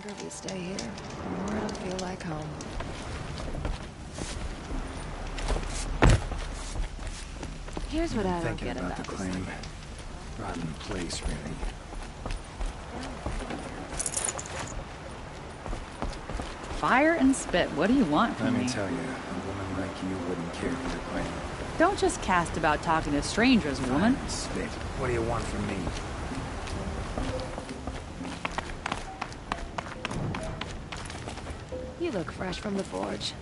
longer we stay here, the more it'll feel like home. Here's what I don't get about the this claim. thing. Rotten place, really. Fire and spit. What do you want from Let me? me tell you, a woman like you wouldn't care for the claim. Don't just cast about talking to strangers, woman. Fire and spit. What do you want from me? You look fresh from the forge.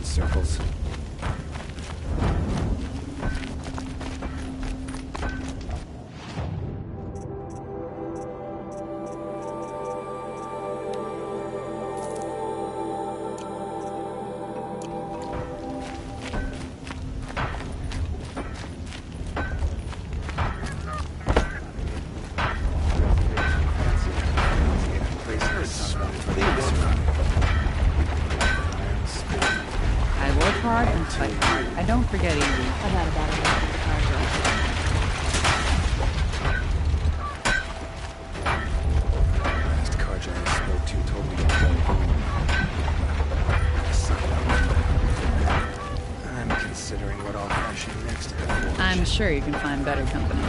Circles. Hard and fight hard. I don't forget easy. I've had about enough of the car Last carja I spoke to told me to go home. I'm considering what I'll fashion next at the forge. I'm sure you can find better company.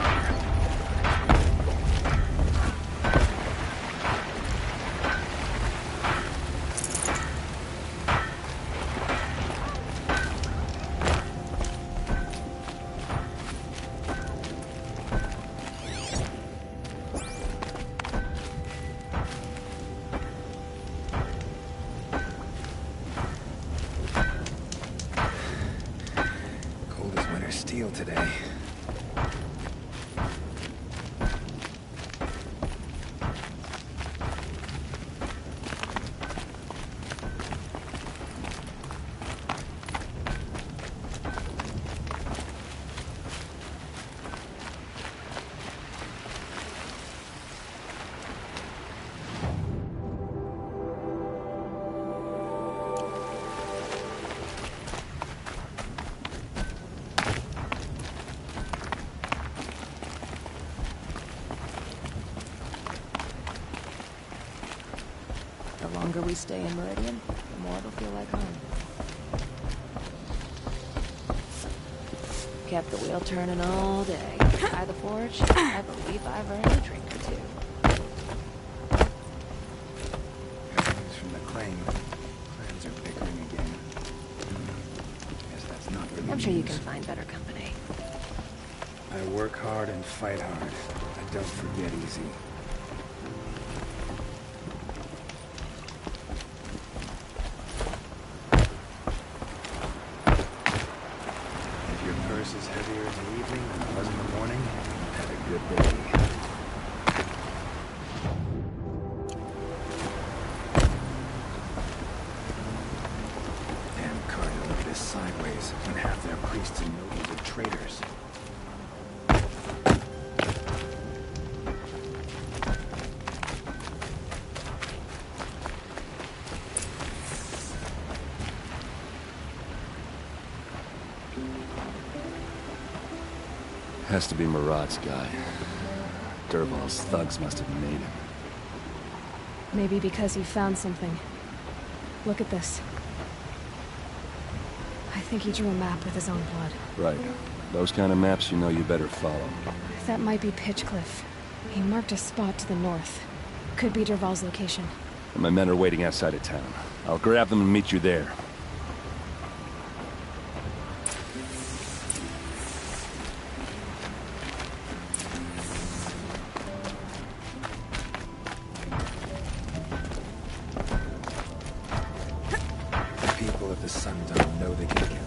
Steel today. The longer we stay in Meridian, the more it'll feel like home. Kept the wheel turning all day. By the forge, I believe I've earned a drink or two. News from the claim. Clans are bickering again. Guess that's not really I'm sure you news. can find better company. I work hard and fight hard. I don't forget easy. If your purse is heavier in the evening than it was in the morning, you've had a good day. Damn Carter look this sideways when half their priests and nobles are traitors. Has to be Marat's guy. Dervahl's thugs must have made him. Maybe because he found something. Look at this. I think he drew a map with his own blood. Right. Those kind of maps you know you better follow. That might be Pitchcliff. He marked a spot to the north. Could be Dervahl's location. And my men are waiting outside of town. I'll grab them and meet you there. The people of the Sundome know they can count.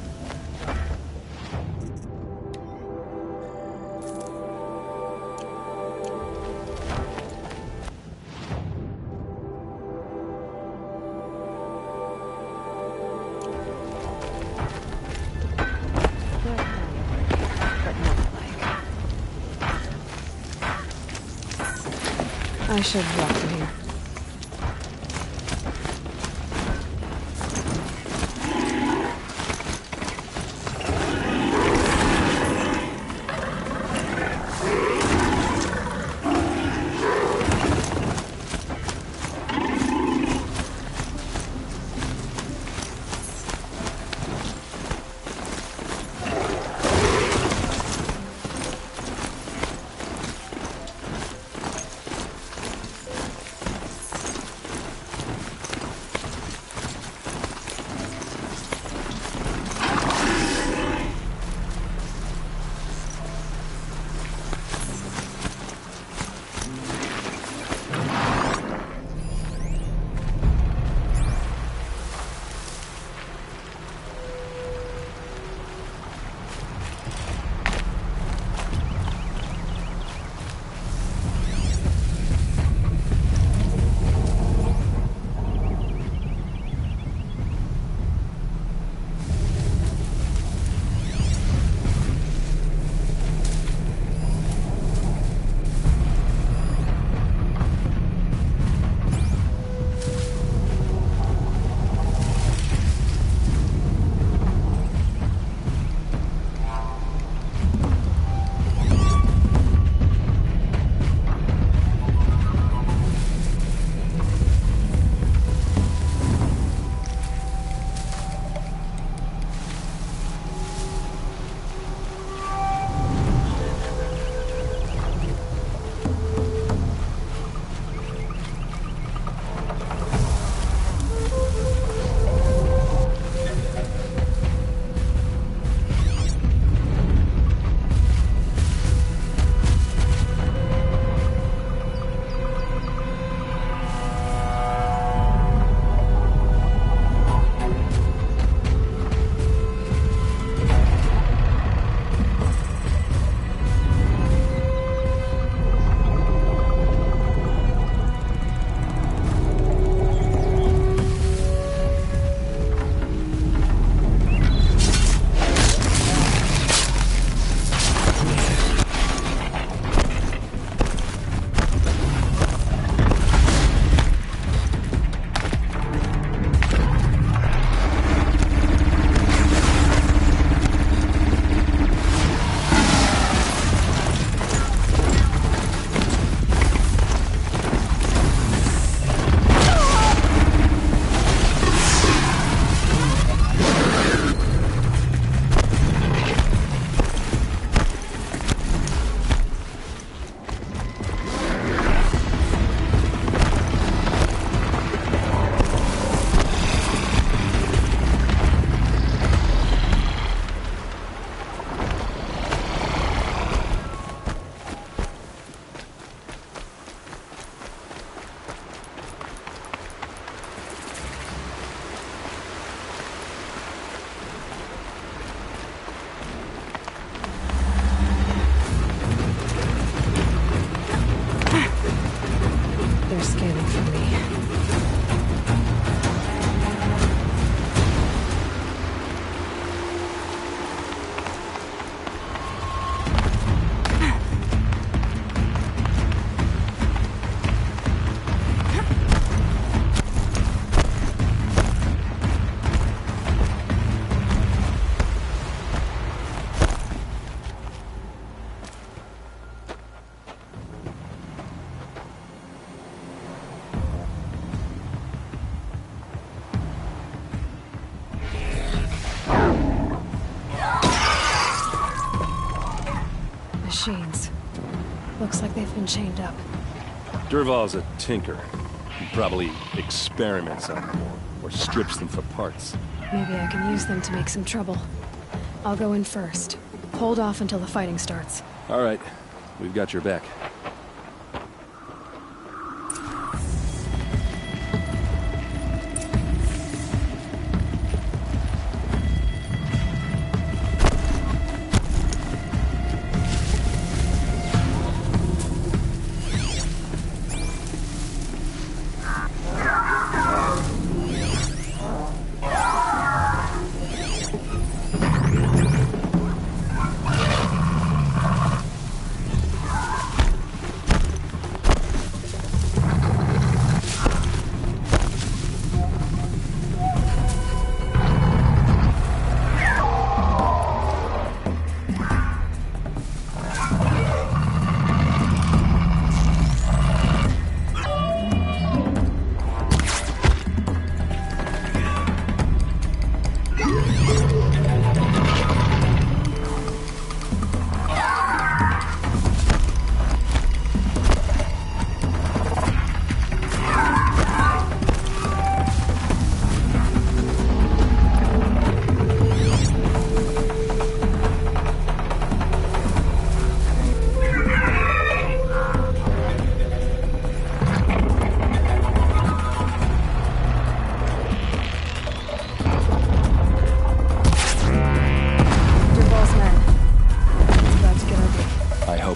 I should walk from here. Machines. Looks like they've been chained up. Dervahl's a tinker. He probably experiments on them or strips them for parts. Maybe I can use them to make some trouble. I'll go in first. Hold off until the fighting starts. All right. We've got your back.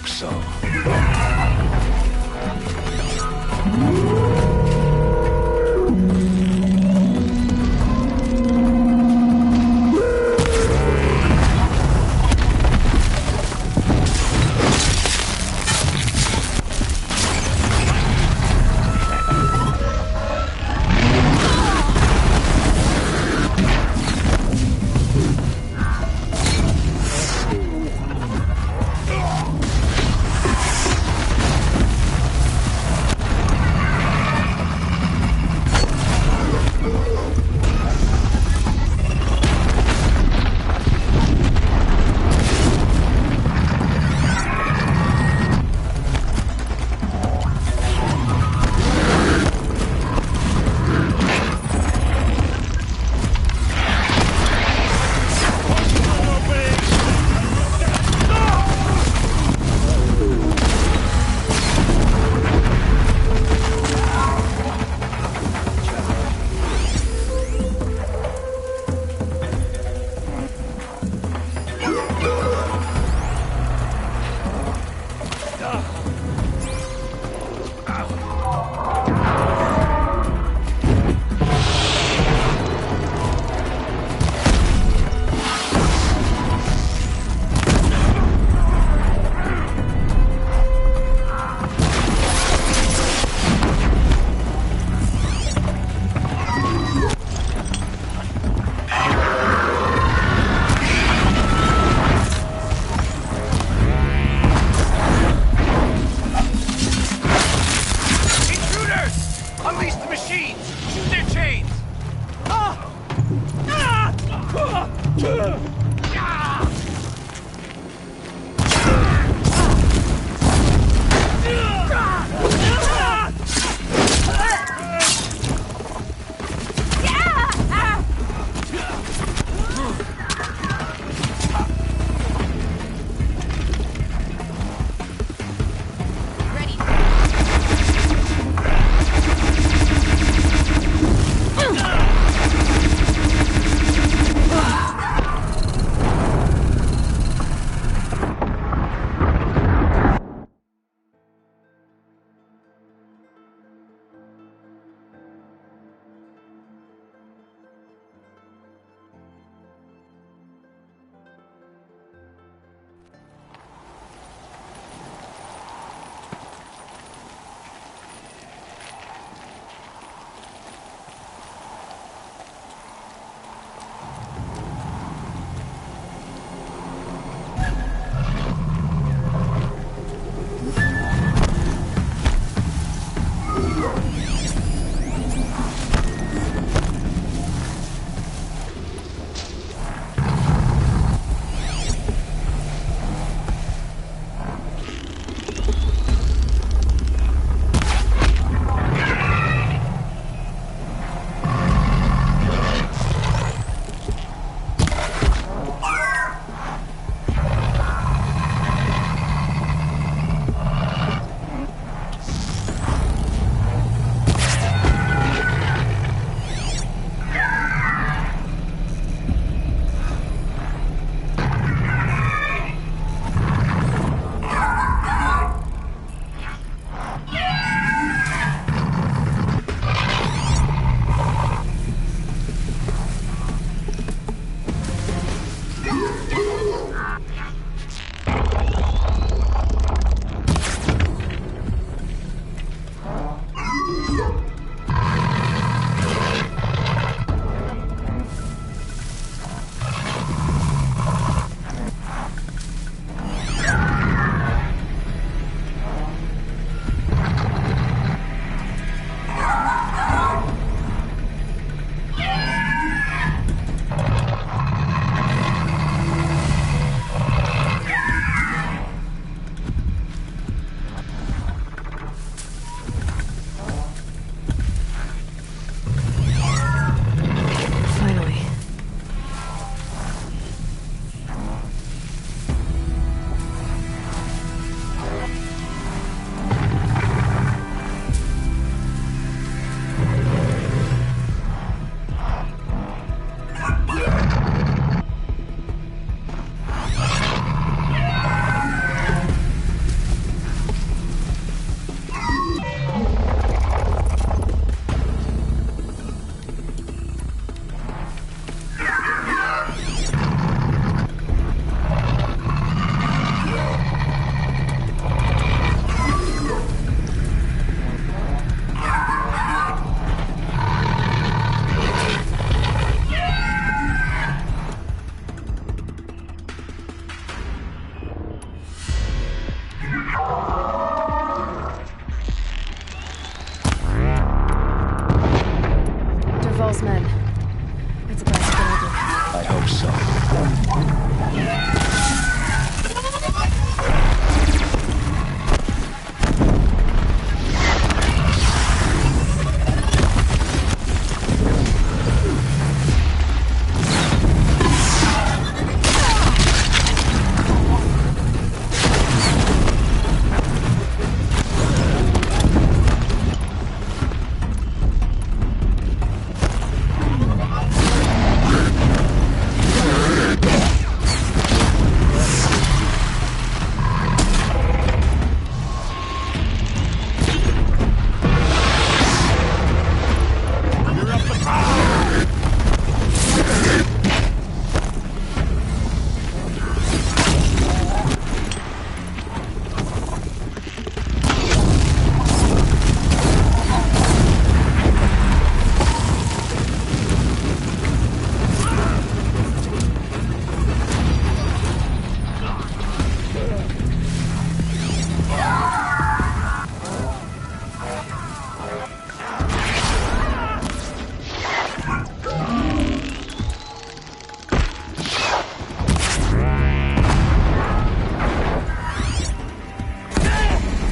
folk song. It's about to get ugly. I hope so.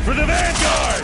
For the Vanguard!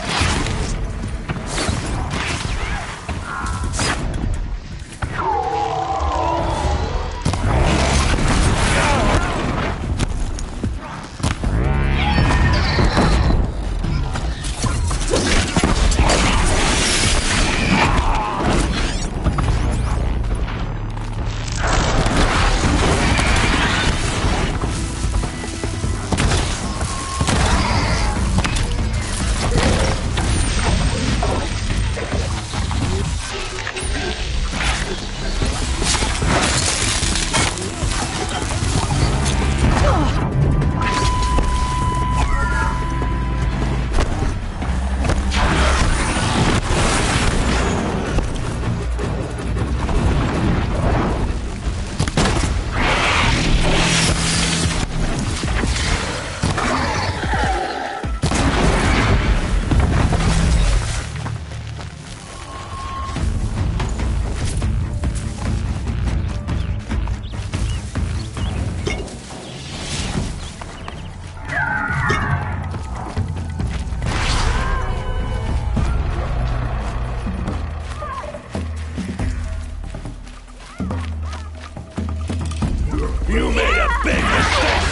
You made a big mistake!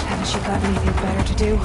Haven't you got anything better to do?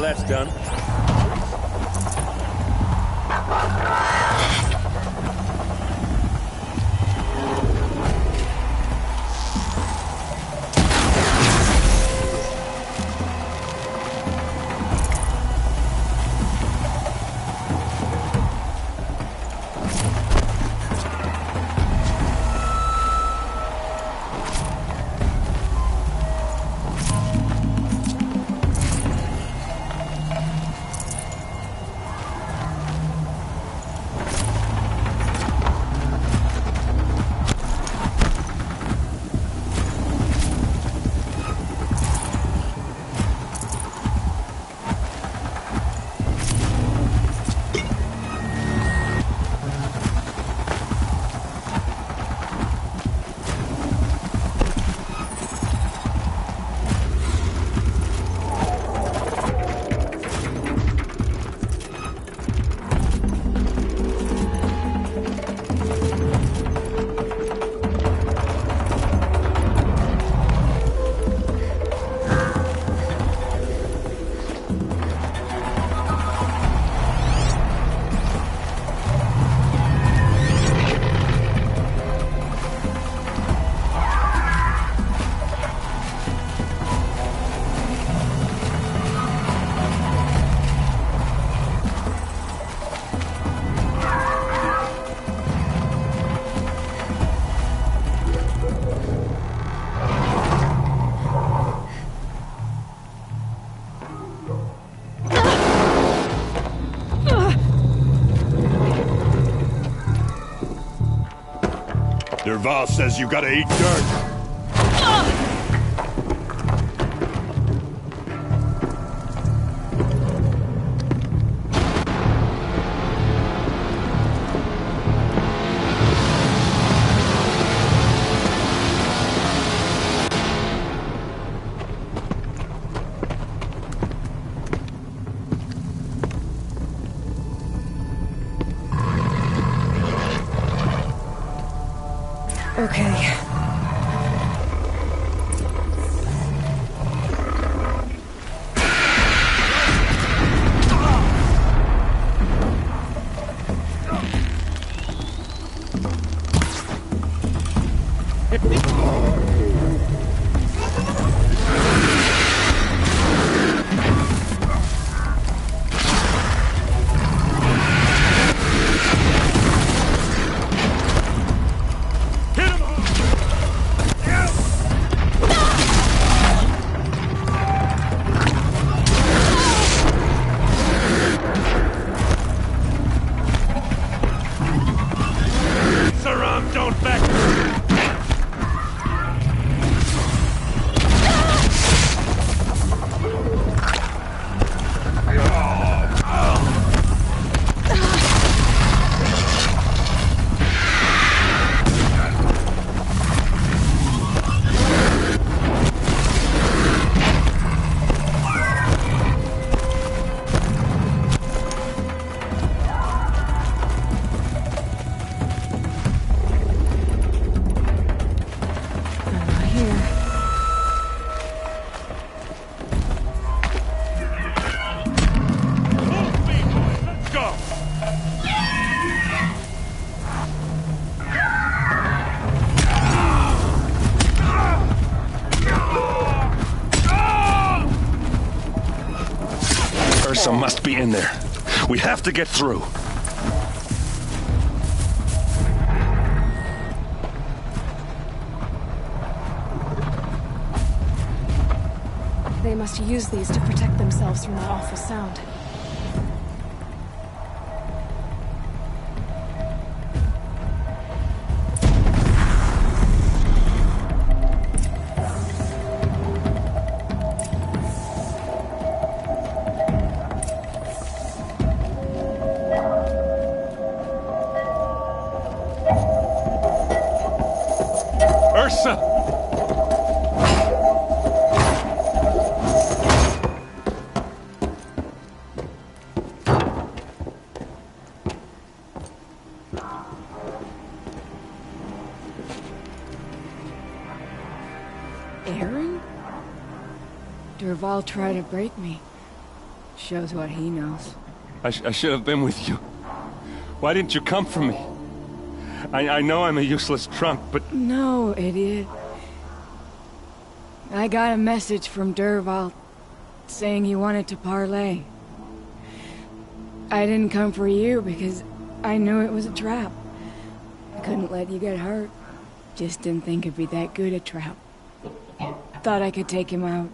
that's done. Derval says you gotta eat dirt. Okay. Ursa must be in there. We have to get through. They must use these to protect themselves from that awful sound. Ursa! Aaron? Derval tried to break me. Shows what he knows. I should have been with you. Why didn't you come for me? I know I'm a useless trunk, but... No, idiot. I got a message from Dervahl saying he wanted to parlay. I didn't come for you because I knew it was a trap. I couldn't let you get hurt. Just didn't think it'd be that good a trap. Thought I could take him out.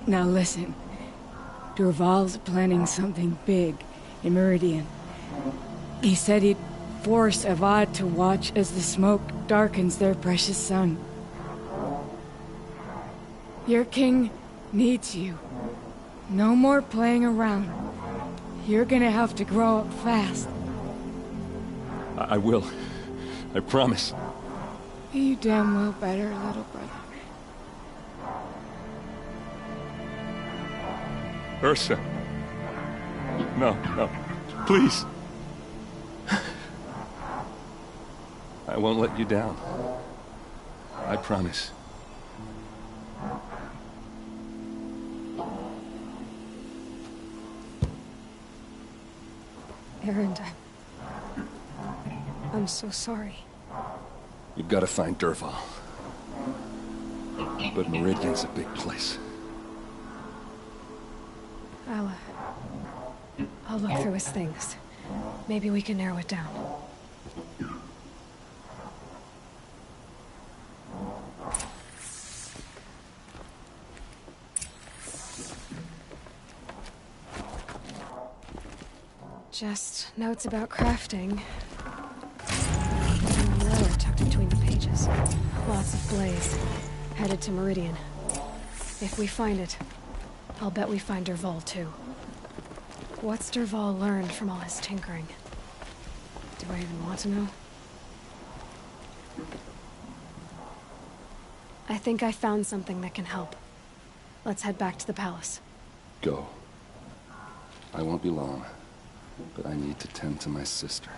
Now listen. Dervahl's planning something big in Meridian. He said he'd force Avad to watch as the smoke darkens their precious sun. Your king needs you. No more playing around. You're gonna have to grow up fast. I will. I promise. You damn well better, little brother. Ursa. No, no. Please. I won't let you down. I promise. Erend, I'm so sorry. You've got to find Dervahl. But Meridian's a big place. I'll look through his things. Maybe we can narrow it down. Just notes about crafting. An umbrella tucked between the pages. Lots of blaze. Headed to Meridian. If we find it, I'll bet we find Dervahl too. What's Dervahl learned from all his tinkering? Do I even want to know? I think I found something that can help. Let's head back to the palace. Go. I won't be long, but I need to tend to my sister.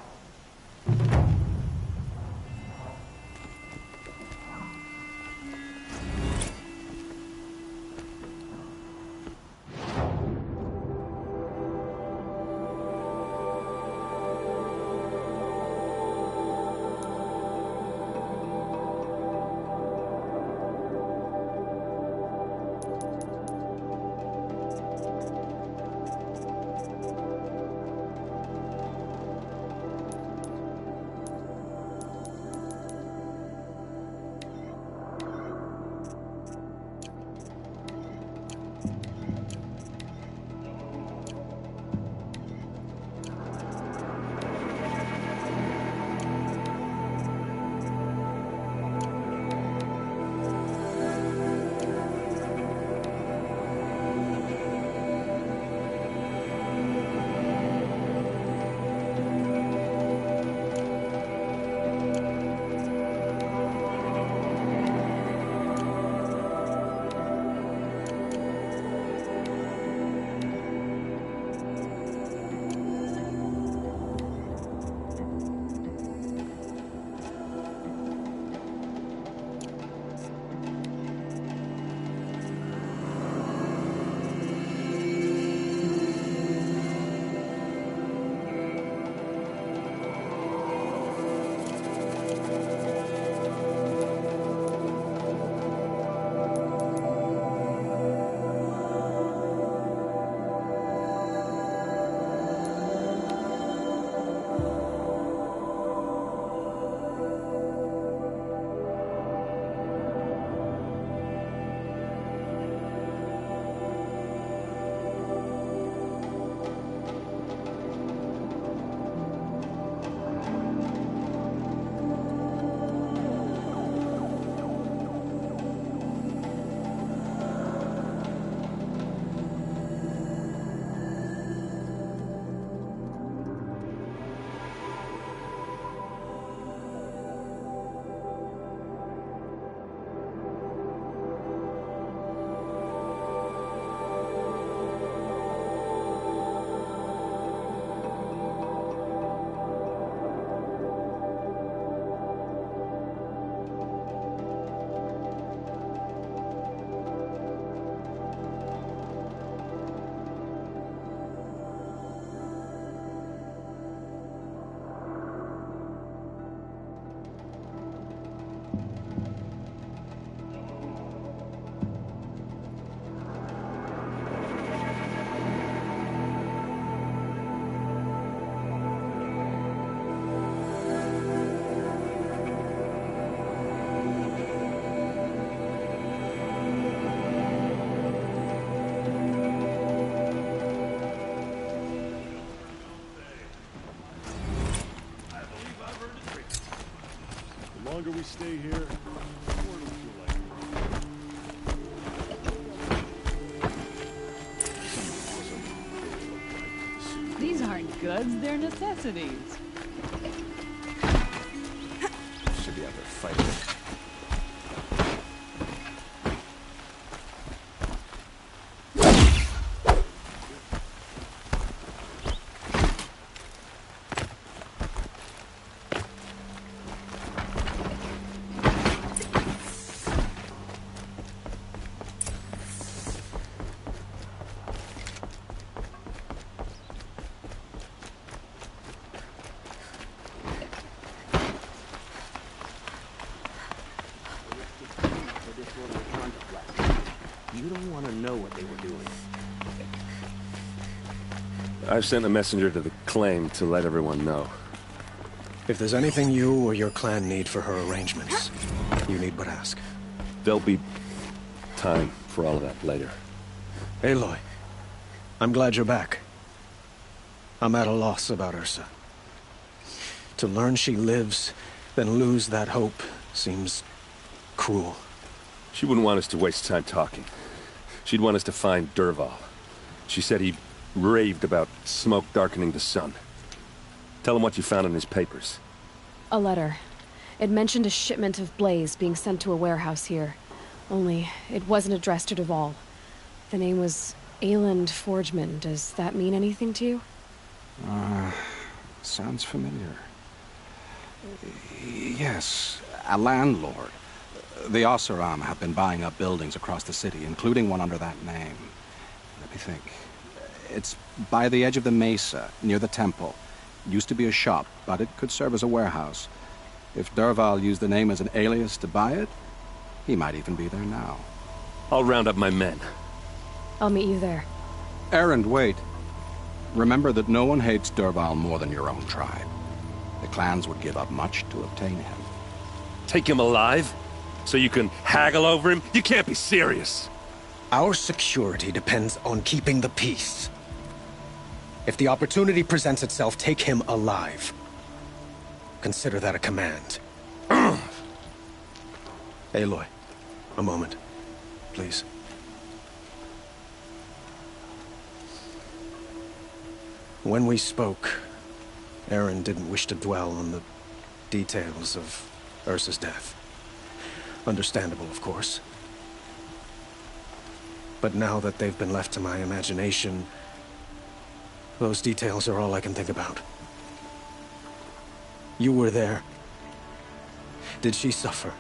stay here? Or don't you like it? These aren't goods, they're necessities. Should be able to fight it. You don't want to know what they were doing. I've sent a messenger to the claim to let everyone know. If there's anything you or your clan need for her arrangements, you need but ask. There'll be time for all of that later. Aloy, I'm glad you're back. I'm at a loss about Ursa. To learn she lives, then lose that hope, seems cruel. She wouldn't want us to waste time talking. She'd want us to find Dervahl. She said he raved about smoke darkening the sun. Tell him what you found in his papers. A letter. It mentioned a shipment of blaze being sent to a warehouse here. Only, it wasn't addressed to Dervahl. The name was Ayland Forgeman. Does that mean anything to you? Sounds familiar. Yes, a landlord. The Oseram have been buying up buildings across the city, including one under that name. Let me think. It's by the edge of the mesa, near the temple. Used to be a shop, but it could serve as a warehouse. If Dervahl used the name as an alias to buy it, he might even be there now. I'll round up my men. I'll meet you there. Erend, wait. Remember that no one hates Dervahl more than your own tribe. The clans would give up much to obtain him. Take him alive? So you can haggle over him? You can't be serious. Our security depends on keeping the peace. If the opportunity presents itself, take him alive. Consider that a command. Aloy, a moment, please. When we spoke, Aaron didn't wish to dwell on the details of Ursa's death. Understandable, of course. But now that they've been left to my imagination, those details are all I can think about. You were there. Did she suffer?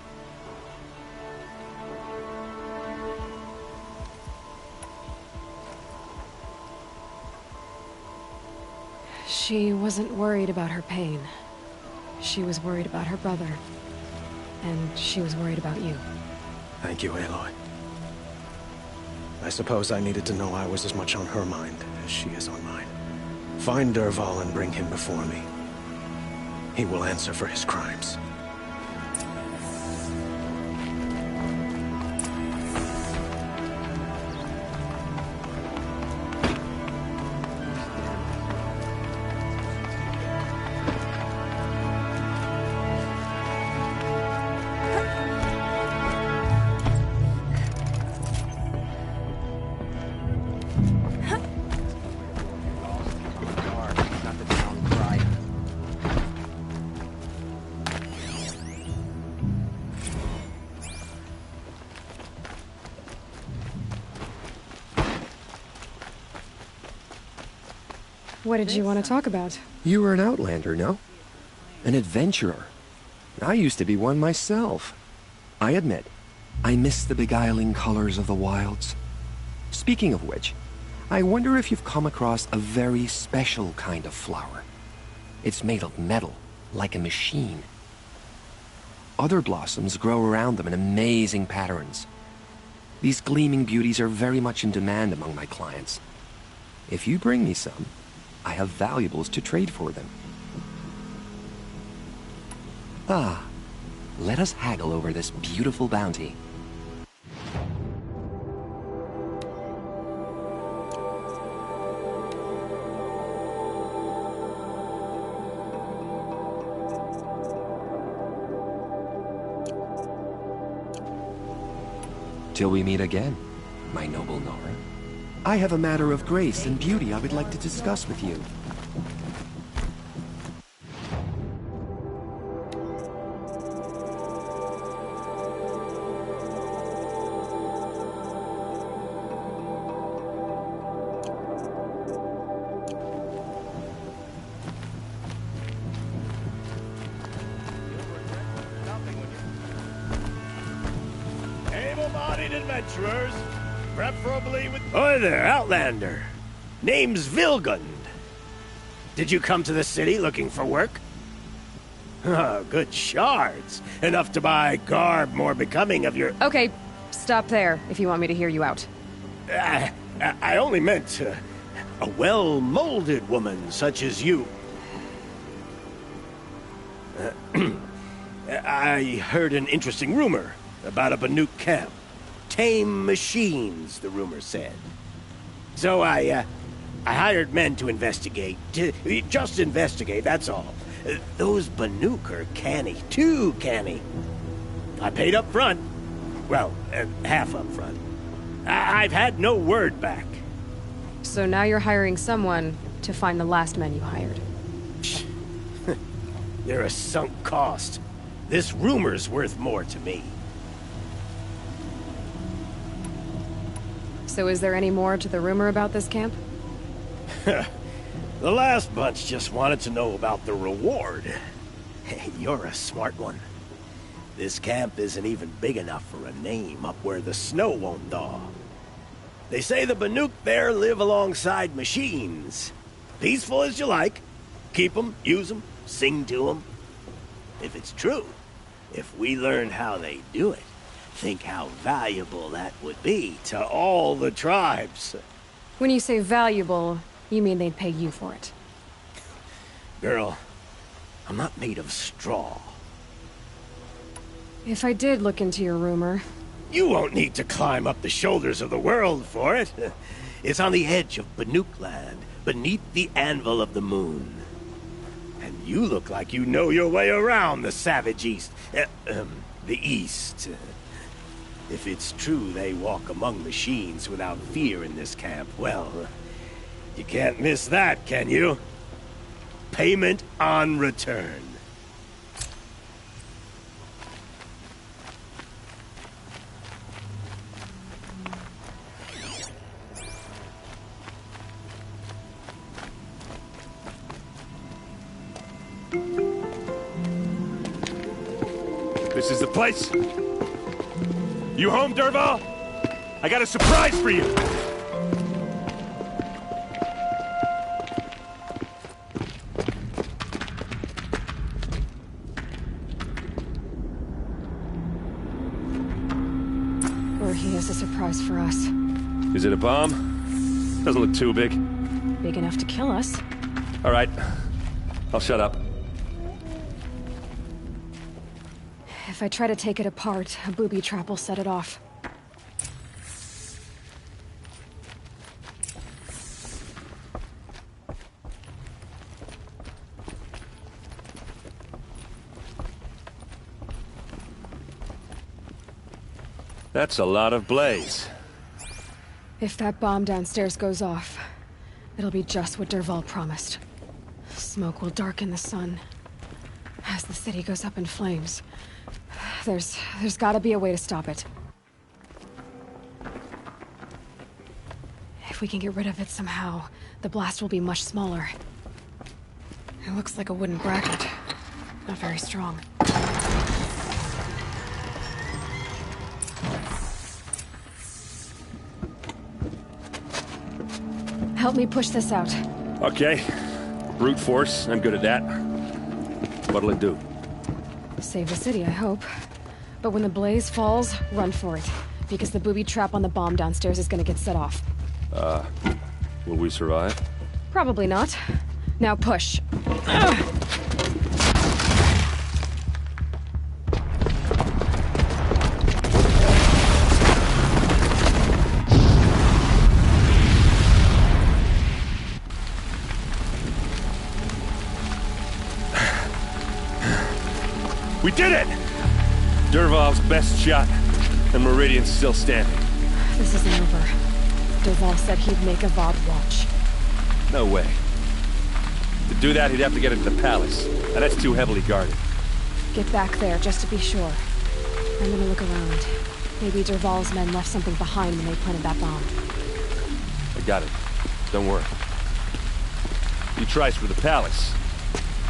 She wasn't worried about her pain. She was worried about her brother. And she was worried about you. Thank you, Aloy. I suppose I needed to know I was as much on her mind as she is on mine. Find Dervahl and bring him before me. He will answer for his crimes. What did you want to talk about? You were an outlander, no? An adventurer. I used to be one myself. I admit, I miss the beguiling colors of the wilds. Speaking of which, I wonder if you've come across a very special kind of flower. It's made of metal, like a machine. Other blossoms grow around them in amazing patterns. These gleaming beauties are very much in demand among my clients. If you bring me some, I have valuables to trade for them. Ah, let us haggle over this beautiful bounty. Till we meet again, my noble Nora. I have a matter of grace and beauty I would like to discuss with you. Able-bodied adventurers, preferably with... Oi there, Outlander. Name's Vilgund. Did you come to the city looking for work? Oh, good shards. Enough to buy garb more becoming of your... Okay, stop there if you want me to hear you out. I only meant a well-molded woman such as you. I heard an interesting rumor about a Banuk camp. Tame machines, the rumor said. So I hired men to investigate. Just investigate, that's all. Those Banuk are canny, too canny. I paid up front. Well, half up front. I've had no word back. So now you're hiring someone to find the last men you hired. They're a sunk cost. This rumor's worth more to me. So is there any more to the rumor about this camp? The last bunch just wanted to know about the reward. Hey, you're a smart one. This camp isn't even big enough for a name up where the snow won't thaw. They say the Banuk there live alongside machines. Peaceful as you like. Keep 'em, use 'em, sing to 'em. If it's true, if we learned how they do it, think how valuable that would be to all the tribes. When you say valuable, you mean they'd pay you for it. Girl, I'm not made of straw. If I did look into your rumor... You won't need to climb up the shoulders of the world for it. It's on the edge of Banuk land, beneath the anvil of the moon. And you look like you know your way around the savage east. The east. If it's true they walk among machines without fear in this camp, well, you can't miss that, can you? Payment on return. This is the place? You home, Dervahl? I got a surprise for you! Or he has a surprise for us. Is it a bomb? Doesn't look too big. Big enough to kill us. All right. I'll shut up. If I try to take it apart, a booby trap will set it off. That's a lot of blaze. If that bomb downstairs goes off, it'll be just what Dervahl promised. Smoke will darken the sun. As the city goes up in flames, there's gotta be a way to stop it. If we can get rid of it somehow, the blast will be much smaller. It looks like a wooden bracket. Not very strong. Help me push this out. Okay. Brute force, I'm good at that. What'll it do? Save the city, I hope. But when the blaze falls, run for it. Because the booby trap on the bomb downstairs is gonna get set off. Will we survive? Probably not. Now push. We did it! Dervahl's best shot. And Meridian's still standing. This isn't over. Dervahl said he'd make Avad watch. No way. To do that, he'd have to get into the palace. And that's too heavily guarded. Get back there, just to be sure. I'm gonna look around. Maybe Dervahl's men left something behind when they planted that bomb. I got it. Don't worry. He tries for the palace.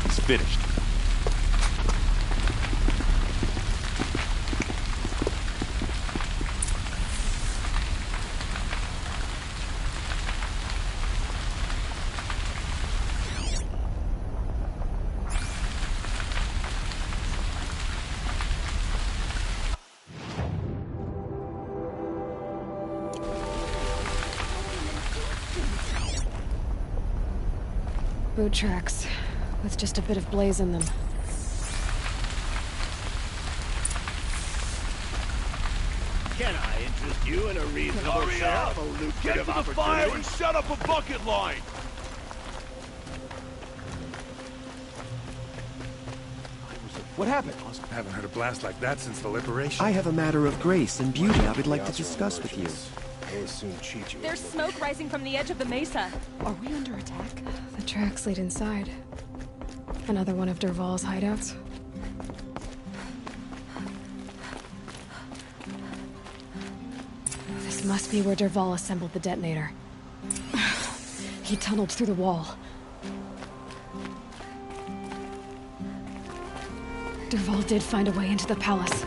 He's finished. Boot tracks, with just a bit of blaze in them. Can I interest you in a reasonable share of a lucrative opportunity? Fire and set up a bucket line! What happened? I haven't heard a blast like that since the liberation. I have a matter of grace and beauty I would like to discuss with you. I'll soon cheat you. There's smoke rising from the edge of the mesa. Are we under attack? The tracks lead inside. Another one of Dervahl's hideouts. This must be where Dervahl assembled the detonator. He tunneled through the wall. Dervahl did find a way into the palace.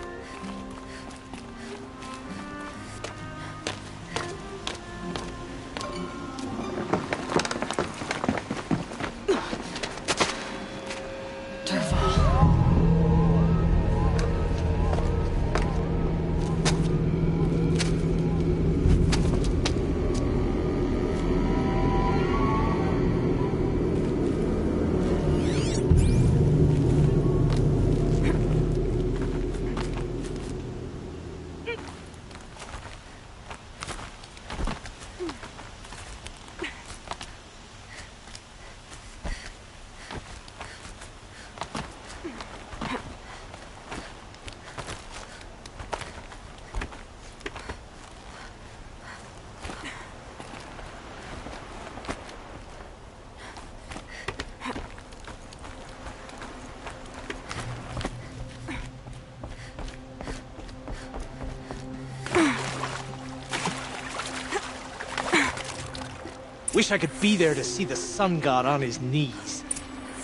Wish I could be there to see the sun god on his knees.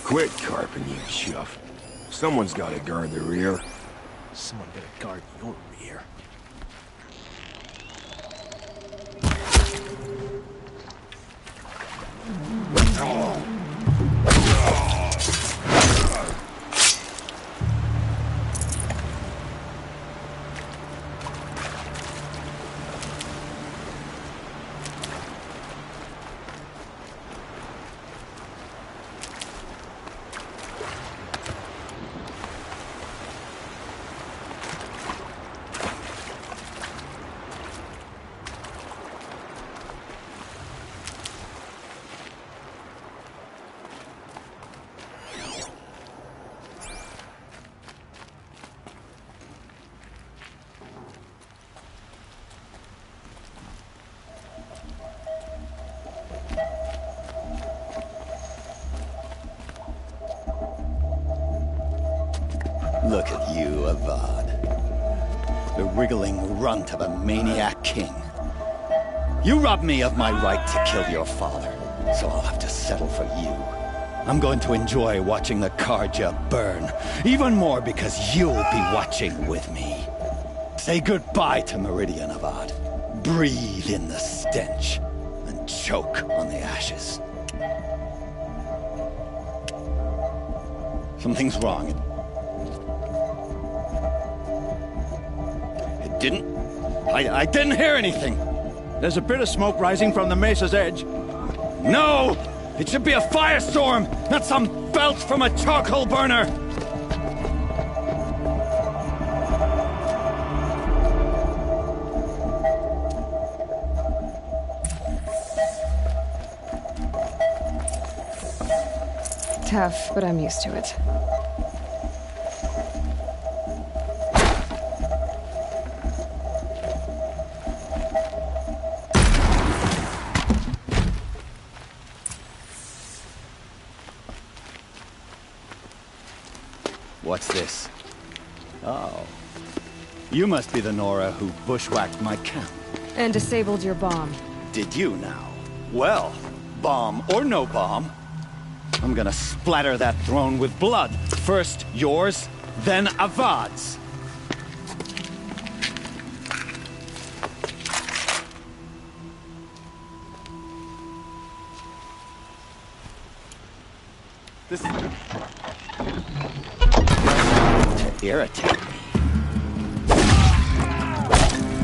Quit carping, you chuff. Someone's gotta guard the rear. Someone better guard your rear. Look at you, Avad. The wriggling runt of a maniac king. You robbed me of my right to kill your father, so I'll have to settle for you. I'm going to enjoy watching the Karja burn, even more because you'll be watching with me. Say goodbye to Meridian, Avad. Breathe in the stench, and choke on the ashes. Something's wrong. I didn't hear anything. There's a bit of smoke rising from the mesa's edge. No! It should be a firestorm, not some belch from a charcoal burner! Tough, but I'm used to it. What's this? Oh. You must be the Nora who bushwhacked my camp. And disabled your bomb. Did you now? Well, bomb or no bomb, I'm gonna splatter that throne with blood. First yours, then Avad's. This is to irritate me.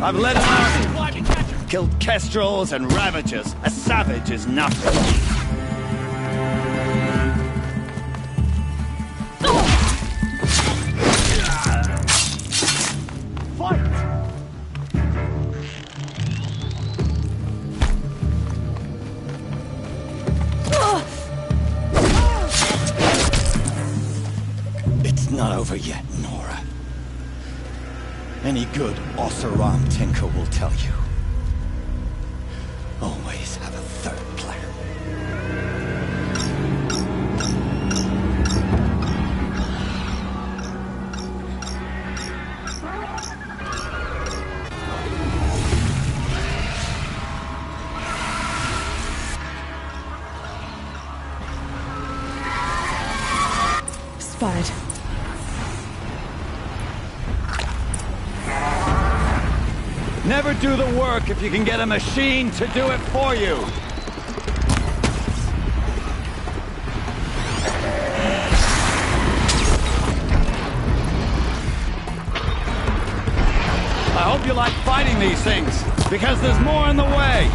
I've led an army, killed kestrels and ravagers. A savage is nothing. It's not over yet, Nora. Any good Oseram tinker will tell you. Always have a third plan. Spied. Never do the work if you can get a machine to do it for you. I hope you like fighting these things, because there's more in the way.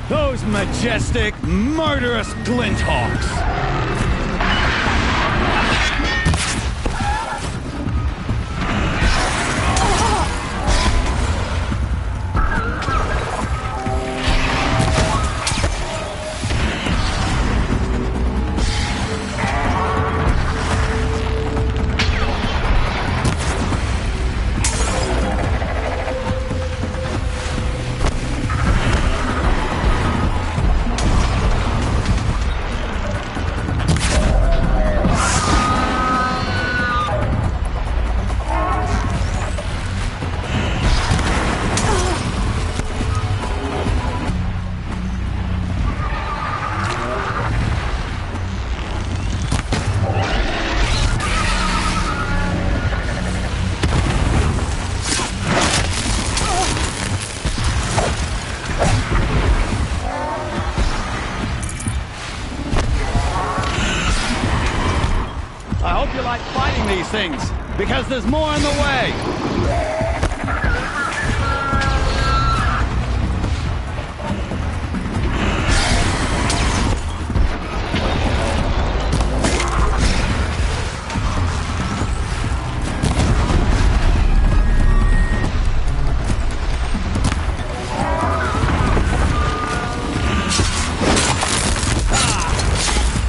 Those majestic, murderous glinthawks! I hope you like fighting these things, because there's more in the way!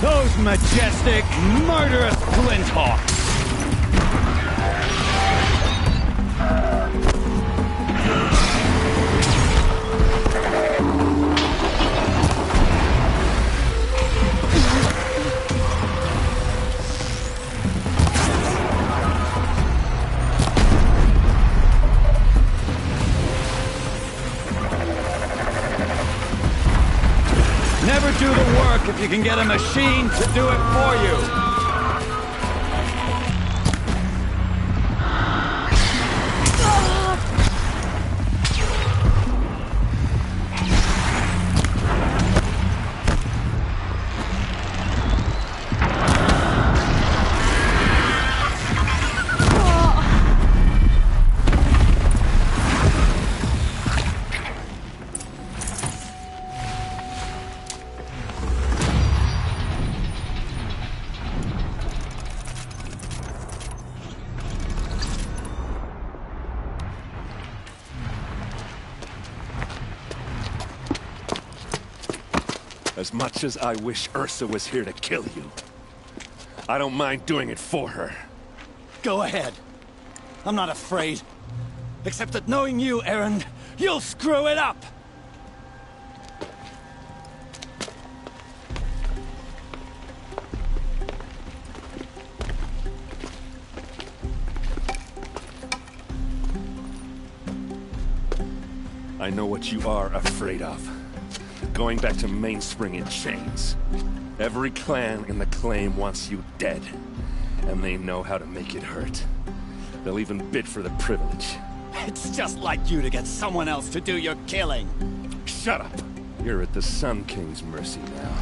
Those majestic, murderous glinthawks! never do the work if you can get a machine to do it for you. As much as I wish Ursa was here to kill you, I don't mind doing it for her. Go ahead. I'm not afraid. Except that knowing you, Aaron, you'll screw it up! I know what you are afraid of. Going back to Mainspring in chains. Every clan in the claim wants you dead. And they know how to make it hurt. They'll even bid for the privilege. It's just like you to get someone else to do your killing. Shut up! You're at the Sun King's mercy now.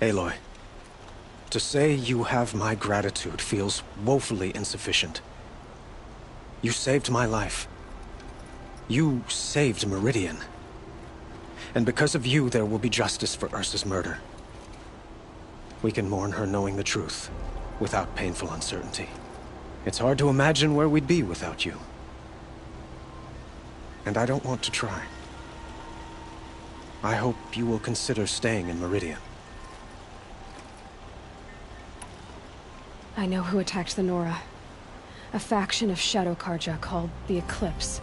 Aloy, to say you have my gratitude feels woefully insufficient. You saved my life. You saved Meridian. And because of you, there will be justice for Ursa's murder. We can mourn her knowing the truth, without painful uncertainty. It's hard to imagine where we'd be without you. And I don't want to try. I hope you will consider staying in Meridian. I know who attacked the Nora. A faction of Shadow Karja called the Eclipse.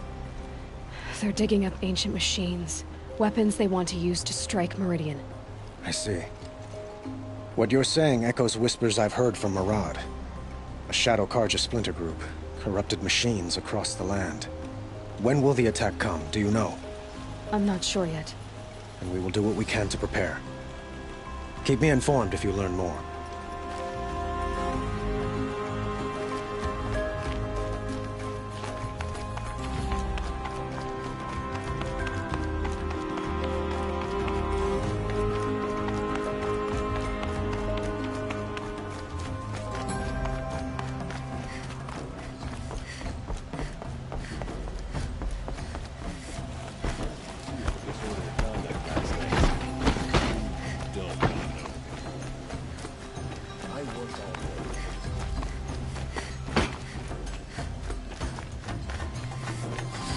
They're digging up ancient machines, weapons they want to use to strike Meridian. I see. What you're saying echoes whispers I've heard from Murad. A Shadow Karja splinter group, corrupted machines across the land. When will the attack come, do you know? I'm not sure yet. And we will do what we can to prepare. Keep me informed if you learn more.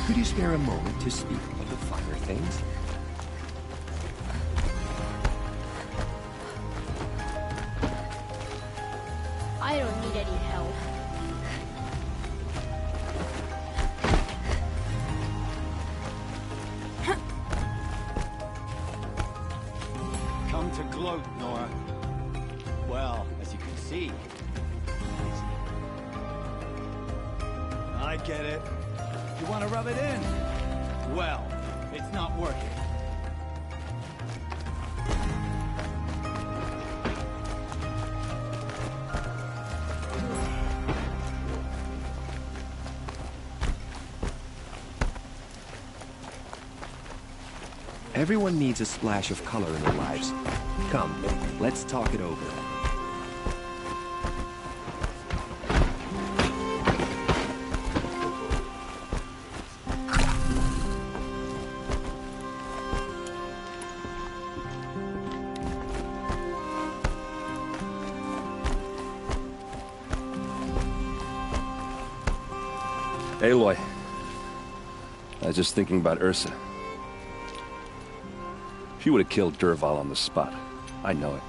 Could you spare a moment to speak of the finer things? I don't need any help. Come to gloat, Nora. Well, as you can see. I get it. You want to rub it in? Well, it's not working. Everyone needs a splash of color in their lives. Come, let's talk it over. Aloy. I was just thinking about Ursa. She would have killed Dervahl on the spot. I know it.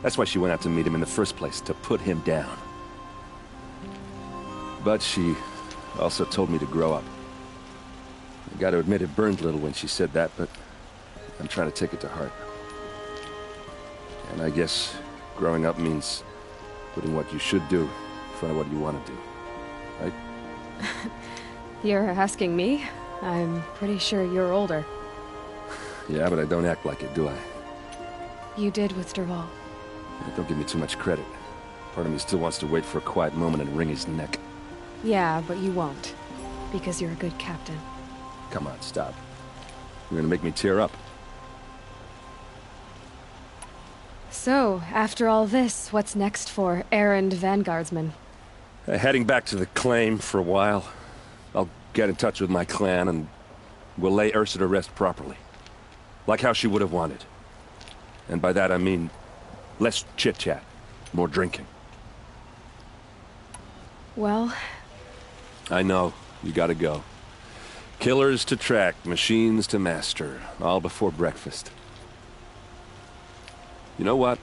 That's why she went out to meet him in the first place, to put him down. But she also told me to grow up. I gotta admit it burned a little when she said that, but I'm trying to take it to heart. And I guess growing up means putting what you should do in front of what you want to do. Right? You're asking me? I'm pretty sure you're older. Yeah, but I don't act like it, do I? You did with Dervahl. Don't give me too much credit. Part of me still wants to wait for a quiet moment and wring his neck. Yeah, but you won't. Because you're a good captain. Come on, stop. You're gonna make me tear up. So, after all this, what's next for errand vanguardsman? Heading back to the claim for a while. I'll get in touch with my clan and we'll lay Ursa to rest properly. Like how she would have wanted. And by that I mean less chit-chat, more drinking. Well... I know, you gotta go. Killers to track, machines to master, all before breakfast. You know what?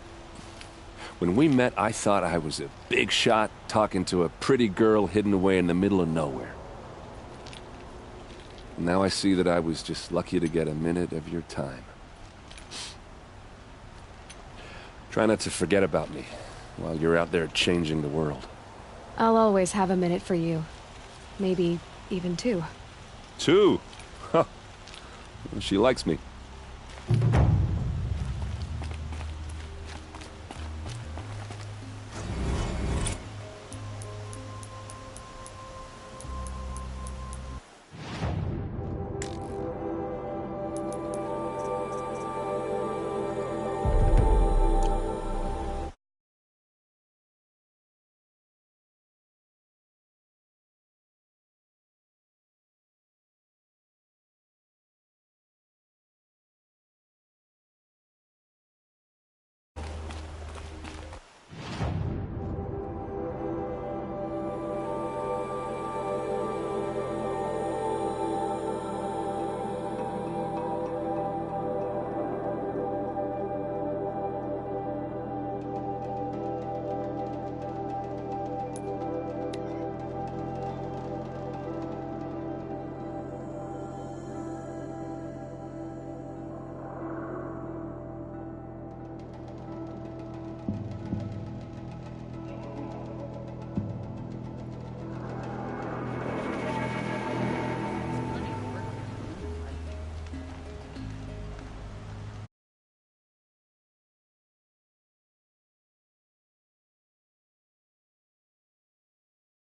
When we met, I thought I was a big shot talking to a pretty girl hidden away in the middle of nowhere. Now I see that I was just lucky to get a minute of your time. Try not to forget about me while you're out there changing the world. I'll always have a minute for you. Maybe even two. 2? Huh. She likes me.